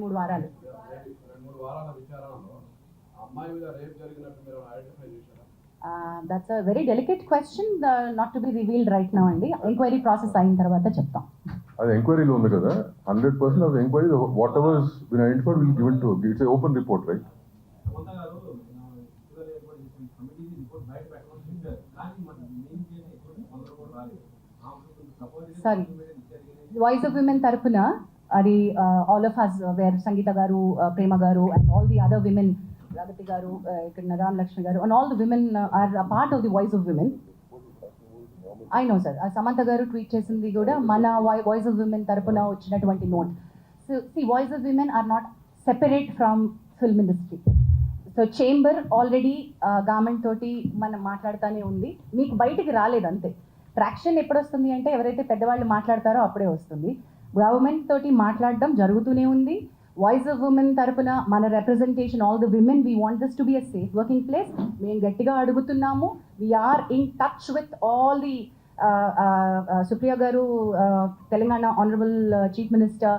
2-3 వారాలు. That's a very delicate question, not to be revealed right now అండి. Enquiry process అయిన తర్వాత చెప్తాం. అది ఎంక్వైరీలో ఉంది కదా, 100% of enquiry whatever been identified will given to it's a open report right. Sorry, voice of women తరపున అది all of us were Sangeetha గారు, ప్రేమ గారు and all the other women, Ragathi గారు, ఇక్కడ నరాన్ లక్ష్మి గారు and all the women are part of the voice of women. I know sir, Samantha గారు tweet చేసింది కూడా మన వాయిస్ ఆఫ్ విమెన్ తరపున వచ్చినటువంటి note. So see, voice of women are not separate from film industry. So chamber already government తోటి మనం మాట్లాడుతూనే ఉంది, మీకు బయటికి రాలేదు అంతే. ట్రాక్షన్ ఎప్పుడు వస్తుంది అంటే ఎవరైతే పెద్దవాళ్ళు మాట్లాడతారో అప్పుడే వస్తుంది. గవర్నమెంట్ తోటి మాట్లాడడం జరుగుతూనే ఉంది. వాయిస్ ఆఫ్ ఉమెన్ తరపున మన representation, all the women, we want this to be a safe working place. మేము గట్టిగా అడుగుతున్నాము. We are in touch with all the Supriya గారు, Telangana honourable chief minister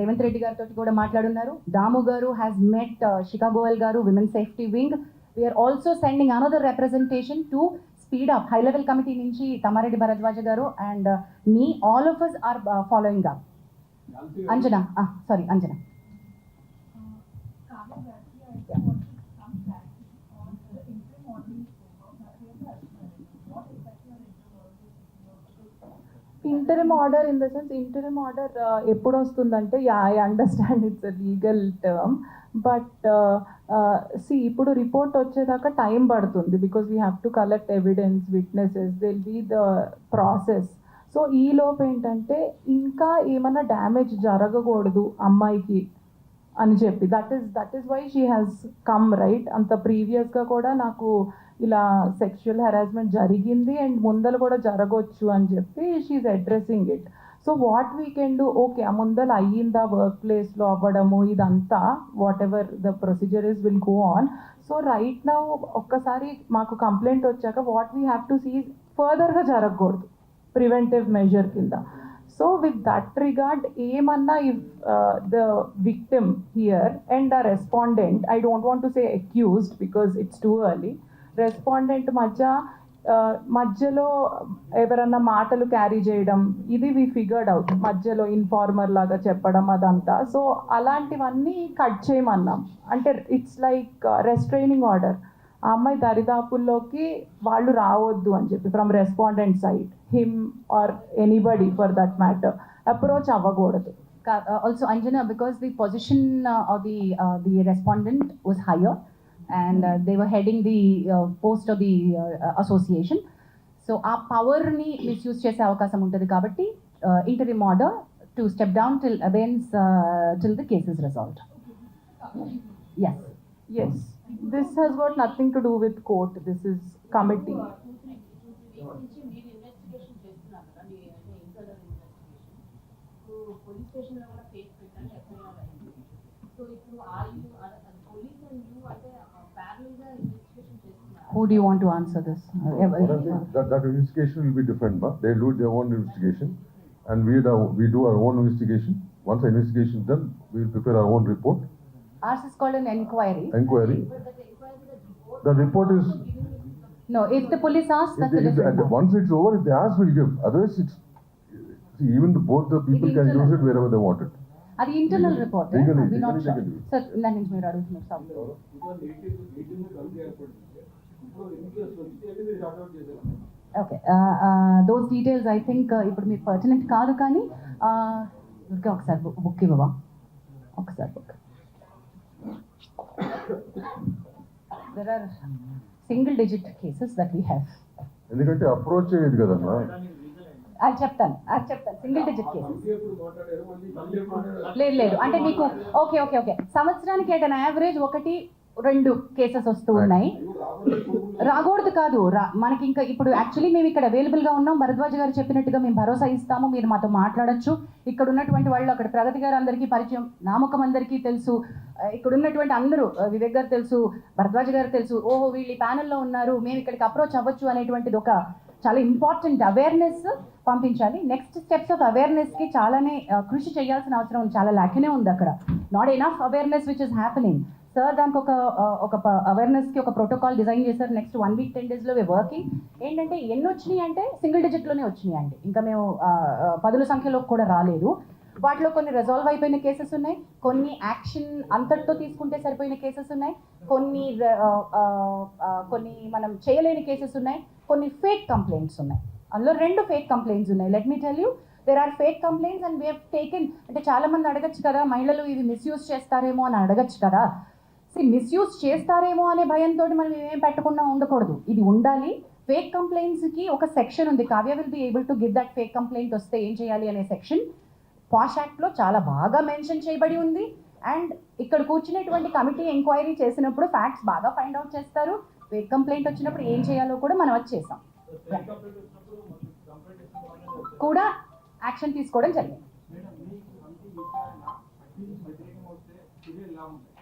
Revanth Reddy గారితో కూడా మాట్లాడున్నారు. దాము గారు హ్యాస్ మెట్ షికాగోయల్ గారు, women safety wing. We are also sending another representation to speed up. High level committee నుంచి తమారెడ్డి భరద్వాజ గారు and me, all of us are following up. Anjana, sorry Anjana. Interim order in the sense, interim order ఎప్పుడు వస్తుందంటే, I understand it's a legal term, but see ఇప్పుడు report వచ్చేదాకా time పడుతుంది because we have to collect evidence, witnesses, will be the process. So ఈ లోపు ఏంటంటే ఇంకా ఏమన్నా డ్యామేజ్ జరగకూడదు అమ్మాయికి అని చెప్పి, that is why she has come right. అంత ప్రీవియస్గా కూడా నాకు ఇలా సెక్షువల్ హెరాస్మెంట్ జరిగింది అండ్ ముందలు కూడా జరగవచ్చు అని చెప్పి she addressing it. So what we can do, okay ఆ ముందలు అయ్యిందా వర్క్ ప్లేస్లో అవ్వడము ఇదంతా, whatever the procedure is will go on. So right now ఒక్కసారి మాకు కంప్లైంట్ వచ్చాక what we have to see ఫర్దర్గా జరగకూడదు ప్రివెంటివ్ మెజర్ కింద. సో విత్ దట్ రిగార్డ్ ఏమన్నా if the victim here and the respondent, I don't want to say accused because it's too early, respondent మధ్యలో ఎవరన్నా మాటలు క్యారీ చేయడం, ఇది వి ఫిగర్డ్ అవుట్, మధ్యలో ఇన్ఫార్మర్ లాగా చెప్పడం అదంతా. సో అలాంటివన్నీ కట్ చేయమన్నాం. అంటే ఇట్స్ లైక్ రెస్ట్రైనింగ్ ఆర్డర్. ఆ అమ్మాయి దరిదాపుల్లోకి వాళ్ళు రావద్దు అని చెప్పి from respondent side, him or anybody for that matter approach అవ్వకూడదు. Also Anjana, because the position of the respondent was higher and they were heading the post of the association, so ఆ power ని misuse చేసే అవకాశం ఉంటుంది కాబట్టి interim order to step down till abeyance till the case is resolved. Yes, this has got nothing to do with court, this is committee. Who do you want to answer this? That investigation will be different, but they do their own investigation and we do our own investigation. Once the investigation is done, we will prepare our own report. Ours is called an inquiry. The report is, no, if the police ask, that's a different matter. Once it's over, if they ask, we'll give. Otherwise, see, even both the people can use it wherever they want it. అది internal report. Legally, sir దాని నుంచి మీరు అడుగుతున్నారు sir. Okay, those details I think ఇప్పుడు మీకు pertinent కాదు, కానీ ఊరికే ఒకసారి బుక్ ఇవ్వవా, ఒకసారి book. There are single digit cases that we have. ఎందుకంటే అప్రోచ్ చేయదు కదమ్మా. అది చెప్తాను సింగిల్ డిజిట్ కేసెస్. లేదు అంటే మీకు ఓకే సంవత్సరానికి ఎట్ అన్ యావరేజ్ 1-2 కేసెస్ వస్తూ ఉన్నాయి. రాకూడదు కాదు, మనకి ఇంకా ఇప్పుడు యాక్చువల్లీ మేము ఇక్కడ అవైలబుల్గా ఉన్నాం. భరద్వాజ్ గారు చెప్పినట్టుగా మేము భరోసా ఇస్తాము, మీరు మాతో మాట్లాడచ్చు. ఇక్కడ ఉన్నటువంటి వాళ్ళు, అక్కడ ప్రగతి గారు అందరికీ పరిచయం, నామకం అందరికీ తెలుసు, ఇక్కడ ఉన్నటువంటి అందరూ, వివేక్ గారు తెలుసు, భరద్వాజ్ గారు తెలుసు, ఓహో వీళ్ళు ఈ ప్యానెల్లో ఉన్నారు, మేము ఇక్కడికి అప్రోచ్ అవ్వచ్చు అనేటువంటిది ఒక చాలా ఇంపార్టెంట్ అవేర్నెస్ పంపించాలి. నెక్స్ట్ స్టెప్స్ ఆఫ్ అవేర్నెస్కి చాలానే కృషి చేయాల్సిన అవసరం ఉంది, చాలా లాక్నే ఉంది అక్కడ. Not enough awareness which is happening. Sir దానికి ఒక అవేర్నెస్కి ఒక ప్రోటోకాల్ డిజైన్ చేశారు. నెక్స్ట్ 1 week 10 daysలో వర్కింగ్. ఏంటంటే ఎన్ని వచ్చినాయి అంటే సింగిల్ డిజిట్లోనే వచ్చినాయి అండి, ఇంకా మేము 10ల సంఖ్యలో కూడా రాలేదు. వాటిలో కొన్ని రిజాల్వ్ అయిపోయిన కేసెస్ ఉన్నాయి, కొన్ని యాక్షన్ అంతటితో తీసుకుంటే సరిపోయిన కేసెస్ ఉన్నాయి, కొన్ని మనం చేయలేని కేసెస్ ఉన్నాయి, కొన్ని ఫేక్ కంప్లైంట్స్ ఉన్నాయి. అందులో 2 ఫేక్ కంప్లైంట్స్ ఉన్నాయి. Let me tell you, there are fake complaints and we have taken. అంటే చాలామంది అడగచ్చు కదా, మహిళలు ఇవి మిస్యూజ్ చేస్తారేమో అని అడగచ్చు కదా. మిస్యూజ్ చేస్తారేమో అనే భయంతో మనం ఏం పెట్టకుండా ఉండకూడదు, ఇది ఉండాలి. ఫేక్ కంప్లైంట్స్కి ఒక సెక్షన్ ఉంది, Kavya will be able to give that fake complaint వస్తే ఏం చేయాలి అనే సెక్షన్ పాష్ యాక్ట్లో చాలా బాగా మెన్షన్ చేయబడి ఉంది. అండ్ ఇక్కడ కూర్చునేటువంటి కమిటీ ఎంక్వైరీ చేసినప్పుడు ఫ్యాక్ట్స్ బాగా ఫైండ్ అవుట్ చేస్తారు. ఫేక్ కంప్లైంట్ వచ్చినప్పుడు ఏం చేయాలో కూడా మనం అది చేసాం, కూడా యాక్షన్ తీసుకోవడం జరిగింది.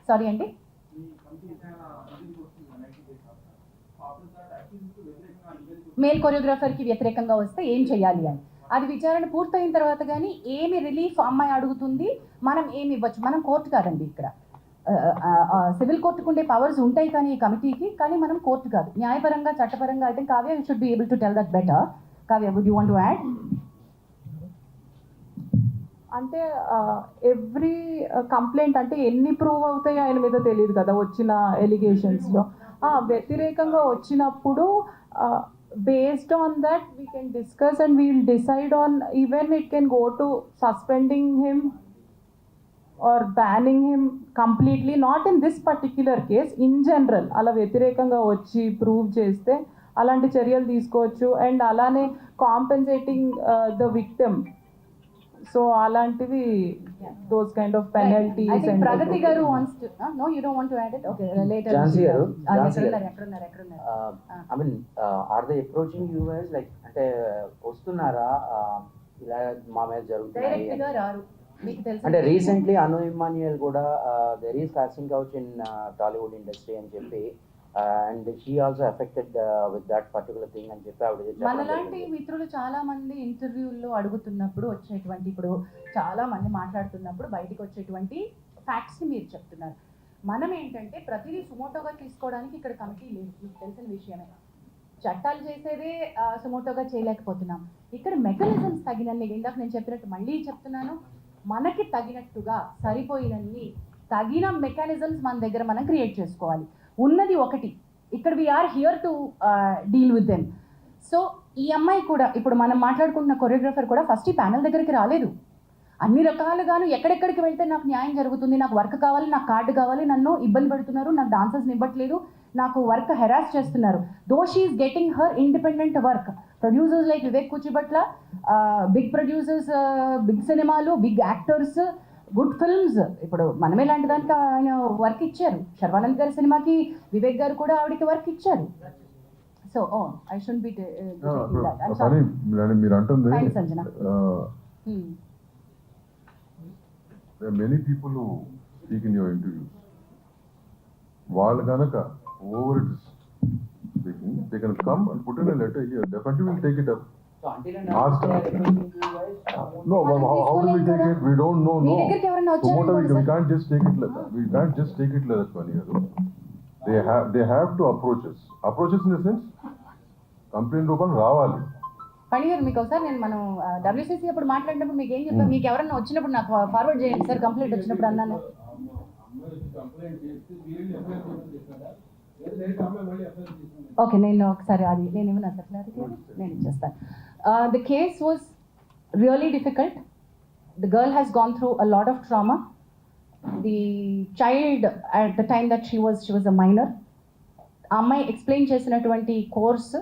సారీ అండి, మేల్ కొరియోగ్రాఫర్కి వ్యతిరేకంగా వస్తే ఏం చేయాలి అని అది విచారణ పూర్తయిన తర్వాత కానీ ఏమి రిలీఫ్ అమ్మాయి అడుగుతుంది, మనం ఏమి ఇవ్వచ్చు. మనం కోర్టు కాదండి ఇక్కడ, సివిల్ కోర్టుకు ఉండే పవర్స్ ఉంటాయి కానీ ఈ కమిటీకి, కానీ మనం కోర్టు కాదు. న్యాయపరంగా చట్టపరంగా అయితే Kavya you should be able to tell that better. Kavya, would you want to add? అంటే ఎవ్రీ కంప్లైంట్ అంటే ఎన్ని ప్రూవ్ అవుతాయో ఆయన మీద తెలియదు కదా వచ్చిన ఎలిగేషన్స్లో. వ్యతిరేకంగా వచ్చినప్పుడు based on that we can discuss and we will decide on, even it can go to suspending him or banning him completely, not in this particular case, in general. అలా వ్యతిరేకంగా వచ్చి ప్రూవ్ చేస్తే అలాంటి చర్యలు తీసుకోవచ్చు. అండ్ అలానే compensating the victim, so అలాంటివి those kind of penalties. I think and Pragati garu wants to no, you don't want to add it? Okay, later. Jhansi garu, ఎక్కడున్నారు? I mean, are they approaching you guys like అంటే వస్తున్నారా ఇలా మా మీద జరుగుతున్నాయి direct గా రారు, మీకు తెలుసు. అంటే రీసెంట్లీ అను ఇమ్మాన్యుయల్ కూడా there is costing couch in Tollywood industry అని చెప్పి, and she also affected with that particular thing అని చెప్పి ఆవిడ మనలాంటి మిత్రులు చాలా మంది ఇంటర్వ్యూల్లో అడుగుతున్నప్పుడు వచ్చేటువంటి, ఇప్పుడు చాలా మంది మాట్లాడుతున్నప్పుడు బయటికి వచ్చేటువంటి ఫ్యాక్ట్స్ని మీరు చెప్తున్నారు. మనం ఏంటంటే ప్రతిదీ సుమోటోగా తీసుకోవడానికి ఇక్కడ కమిటీ లేదు, మీకు తెలిసిన విషయమే. చట్టాలు చేసేదే సుమోటోగా చేయలేకపోతున్నాం. ఇక్కడ మెకానిజమ్స్ తగినన్ని, ఇందాక నేను చెప్పినట్టు మళ్ళీ చెప్తున్నాను, మనకి తగినట్టుగా సరిపోయినన్ని తగిన మెకానిజమ్స్ మన దగ్గర మనం క్రియేట్ చేసుకోవాలి. ఉన్నది ఒకటి, ఇక్కడ we are here to deal with them. So ఈ అమ్మాయి కూడా, ఇప్పుడు మనం మాట్లాడుకుంటున్న కొరియోగ్రాఫర్ కూడా ఫస్ట్ ఈ ప్యానల్ దగ్గరికి రాలేదు. అన్ని రకాలుగాను ఎక్కడెక్కడికి వెళ్తే నాకు న్యాయం జరుగుతుంది, నాకు వర్క్ కావాలి, నాకు కార్డు కావాలి, నన్ను ఇబ్బంది పెడుతున్నారు, నాకు డాన్సర్స్ని ఇవ్వట్లేదు, నాకు వర్క్ హెరాస్ చేస్తున్నారు. Though she is getting her independent work. Producers like Vivek Kuchibhotla, big producers, big సినిమాలు, బిగ్ యాక్టర్స్, గుడ్ ఫిల్మ్స్. ఇప్పుడు మనమే లాంటి దానికి ఆయన వర్క్ ఇచ్చారు. శర్వానంద్ గారి సినిమాకి వివేక్ గారు కూడా ఆవిడకి వర్క్ ఇచ్చారు. సో ఐ షుడ్ బి మీరు అంటుంది Sanjana. there are many people who speak in your interviews. వాళ్ళు కనుక over it is speaking, they can come and put in a letter here. Definitely we'll take it up. So until and Ask unless them. they are approaching you guys, No, how do we take it? We don't know. Me No. దగ్గరికి ఎవరైనా So what వచ్చారు? we can't just take it like that. We can't just take it like that, Pani. They have to approach us. Approach us in the sense, complaint రూపం రావాలి. పని గారు, మీకు ఒకసారి నేను మనం WCC అప్పుడు మాట్లాడినప్పుడు మీకు ఏం చెప్పాను, మీకు ఎవరన్నా వచ్చినప్పుడు నాకు ఫార్వర్డ్ చేయండి సార్ కంప్లైంట్ వచ్చినప్పుడు అన్నాను. ఓకే, నేను ఒకసారి అది నేను ఏమన్నా సార్ క్లారిటీ నేను ఇచ్చేస్తాను. The case was really difficult. The girl has gone through a lot of trauma. The child at the time that she was a minor. ఆ అమ్మాయి ఎక్స్ప్లెయిన్ చేసినటువంటి course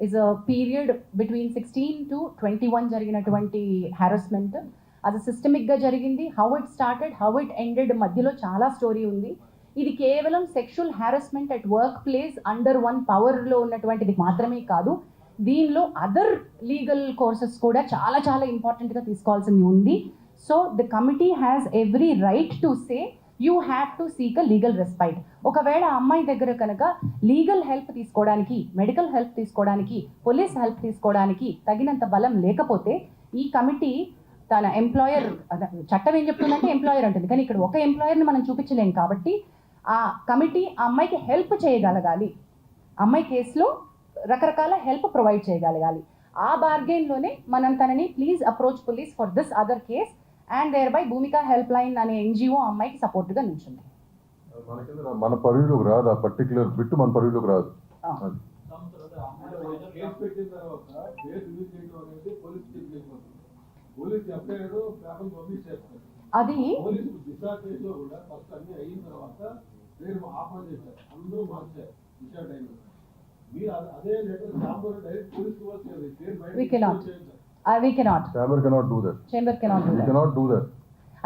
is a period between 16 to 21 జరిగినటువంటి harassment. అది సిస్టమిక్గా జరిగింది. How it started, how it ended, మధ్యలో చాలా story ఉంది. ఇది కేవలం sexual harassment at work place under one పవర్లో ఉన్నటువంటిది మాత్రమే కాదు, దీనిలో అదర్ లీగల్ కోర్సెస్ కూడా చాలా చాలా ఇంపార్టెంట్గా తీసుకోవాల్సింది ఉంది. So the committee has every right to say you have to seek a legal respite. ఒకవేళ ఆ అమ్మాయి దగ్గర కనుక లీగల్ హెల్ప్ తీసుకోవడానికి, మెడికల్ హెల్ప్ తీసుకోవడానికి, పోలీస్ హెల్ప్ తీసుకోవడానికి తగినంత బలం లేకపోతే ఈ కమిటీ తన ఎంప్లాయర్, చట్టం ఏం చెప్తుందంటే ఎంప్లాయర్ అంటుంది, కానీ ఇక్కడ ఒక ఎంప్లాయర్ని మనం చూపించలేం కాబట్టి ఆ కమిటీ ఆ అమ్మాయికి హెల్ప్ చేయగలగాలి, అమ్మాయి కేసులో రకరకాల హెల్ప్ ప్రొవైడ్ చేయగలగాలి. ఆ బార్గెన్లోనే మనం తనని please approach police for this other case and thereby Bhumika help line అనే ఎన్జిఓ అమ్మాయికి సపోర్ట్గా నిల్చుంది. మన పరిధిలోకి రాదు, ఆ పర్టికులర్ బిట్ మన పరిధిలోకి రాదు. అది కేసు పెట్టిన తర్వాత పేరు రిలీజ్ చేయడం అనేది police police FIR paper publish చేస్తారు. అది పోలీసు దిశా కేసులో కూడా ఫస్ట్ అన్ని అయిన తర్వాత పేరు ఆఫర్ చేశారు, అందరూ మార్చారు దిశా టైంలో. మీరు అదే లెటర్ ఛాంబర్ డైరెక్ట్ పోలీస్ ఇవ్వచ్చు, పేరు బయట we cannot Chamber cannot do that. chamber cannot do We that. cannot do that.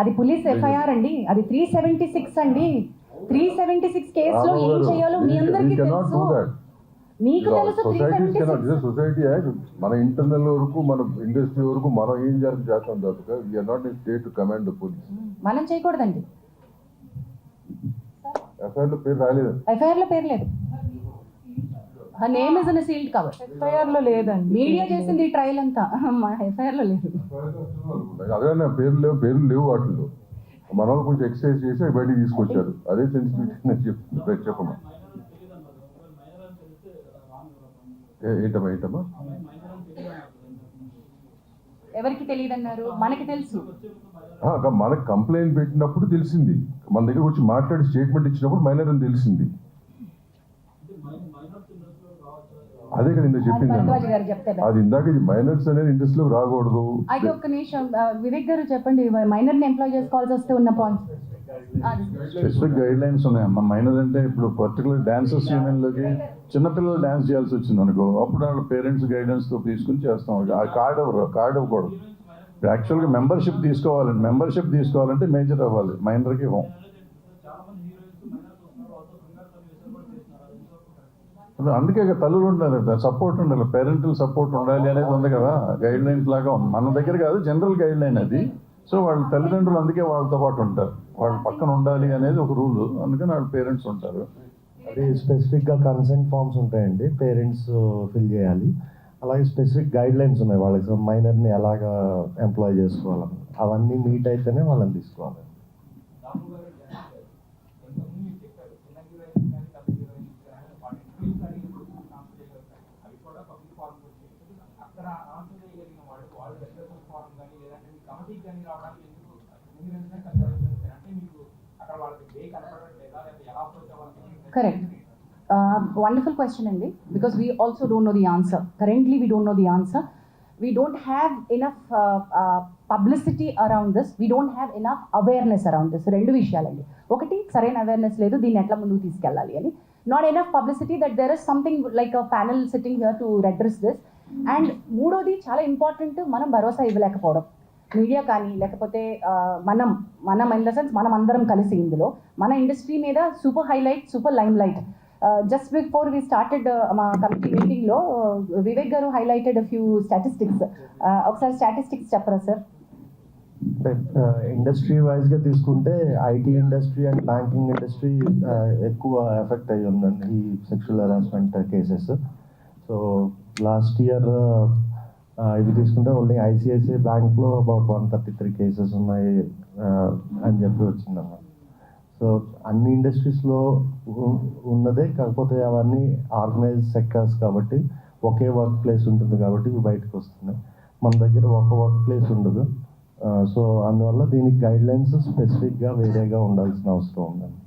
అది పోలీస్ ఎఫ్ఐఆర్ అండి, అది 376 అండి. 376 కేసులో ఏం చేయాలో మీ అందరికీ We cannot తెలుసు, do that. మీకు తెలుసు. సొసైటీస్ కెనాట్, 376 సొసైటీ యాక్ట్ మన ఇంటర్నల్ వరకు, మన ఇండస్ట్రీ వరకు మనం ఏం చేస్తాం తప్ప we are not in state to command the police. మనం చేయకూడదండి. ఎఫ్ఐఆర్ లో పేరు రాలేదు, ఎఫ్ఐఆర్ లో పేరు లేదు, her name is in sealed cover. FIR లో లేదండి. మీడియా చేసింది ఈ ట్రయల్ అంతా, ఎఫ్ఐఆర్ లో లేదు. అదే పేర్లు లేవు వాటిల్లో. మన వాళ్ళు కొంచెం ఎక్సర్సైజ్ చేసి అవి బయటికి తీసుకొచ్చారు, అదే సెన్సిటివిటీ నేను చెప్తున్నా. చెప్పమ్మా ఏంటమ్మా ఎవరికి తెలియదన్నారు? మనకి తెలుసు. మనకు కంప్లైంట్ పెట్టినప్పుడు తెలిసింది, మన దగ్గర వచ్చి మాట్లాడి స్టేట్మెంట్ ఇచ్చినప్పుడు మైనర్ అని తెలిసింది. అదే కదా ఇందాక చెప్పింది, భరద్వాజ్ గారు చెప్తే అది ఇందాక మైనర్స్ అనేది ఇండస్ట్రీలో రాకూడదు. అయితే ఒక్క నిమిషం, వివేక్ గారు చెప్పండి, మైనర్ని ఎంప్లాయ్ చేసుకోవాల్సి వస్తే ఉన్న పాయింట్స్. స్పెసిఫిక్ గైడ్ లైన్స్ ఉన్నాయమ్మా. మైనర్ అంటే ఇప్పుడు పర్టికులర్ డాన్సర్స్ యూనియన్లోకి చిన్నపిల్లలు డాన్స్ చేయాల్సి వచ్చింది అనుకో, అప్పుడు వాళ్ళ పేరెంట్స్ గైడెన్స్తో తీసుకుని చేస్తాం. ఆ కార్డ్ ఇవ్వకూడదు. యాక్చువల్గా మెంబర్షిప్ తీసుకోవాలండి, మెంబర్షిప్ తీసుకోవాలంటే మేజర్ అవ్వాలి, మైనర్కి ఇవ్వం. అందుకే తల్లులు ఉండాలి, సపోర్ట్ ఉండాలి, పేరెంటల్ సపోర్ట్ ఉండాలి అనేది ఉంది కదా, గైడ్ లైన్స్ లాగా ఉంది. మన దగ్గర కాదు, జనరల్ గైడ్ లైన్ అది. సో వాళ్ళ తల్లిదండ్రులు అందుకే వాళ్ళతో పాటు ఉంటారు, వాళ్ళ పక్కన ఉండాలి అనేది ఒక రూల్, అందుకని వాళ్ళ పేరెంట్స్ ఉంటారు. అది స్పెసిఫిక్గా కన్సెంట్ ఫామ్స్ ఉంటాయండి, పేరెంట్స్ ఫిల్ చేయాలి. అలాగే స్పెసిఫిక్ గైడ్ లైన్స్ ఉన్నాయి వాళ్ళకి, మైనర్ని ఎలాగా ఎంప్లాయ్ చేసుకోవాలని, అవన్నీ మీట్ అయితేనే వాళ్ళని తీసుకోవాలి. Correct. Wonderful question, Andy, because we also don't know the answer. Currently, we don't know the answer. We don't have enough publicity around this. We don't have enough awareness around this. రెండు విషయాలండి. ఒకటి, సరైన awareness లేదు, దీన్ని ఎట్లా ముందుకు తీసుకెళ్ళాలి అని. Not enough publicity that there is something like a panel sitting here to address this. And మూడోది చాలా ఇంపార్టెంట్, మనం భరోసా ఇవ్వలేకపోవడం. మీడియా కానీ లేకపోతే మనం ఇన్ ద సెన్స్ మనం అందరం కలిసి ఇందులో మన ఇండస్ట్రీ మీద super highlight, super limelight. Just before we started మా కమిటీ మీటింగ్లో వివేక్ గారు హైలైటెడ్ ఫ్యూ స్టాటిస్టిక్స్. ఒకసారి స్టాటిస్టిక్స్ చెప్పరా సార్? అంటే ఇండస్ట్రీ వైజ్గా తీసుకుంటే IT industry and banking industry ఎక్కువ ఎఫెక్ట్ అయ్యి ఉందండి ఈ sexual harassment cases. So last year ఇవి తీసుకుంటే ఓన్లీ ఐసిఐసిఐ బ్యాంక్లో అబౌట్ 133 కేసెస్ ఉన్నాయి అని చెప్పి వచ్చిందన్న. సో అన్ని ఇండస్ట్రీస్లో ఉన్నదే, కాకపోతే అవన్నీ ఆర్గనైజ్ సెక్టర్స్ కాబట్టి ఒకే వర్క్ ప్లేస్ ఉంటుంది కాబట్టి ఇవి బయటకు వస్తున్నాయి. మన దగ్గర ఒక వర్క్ ప్లేస్ ఉండదు. సో అందువల్ల దీనికి గైడ్ లైన్స్ స్పెసిఫిక్గా వేరేగా ఉండాల్సిన అవసరం ఉందండి.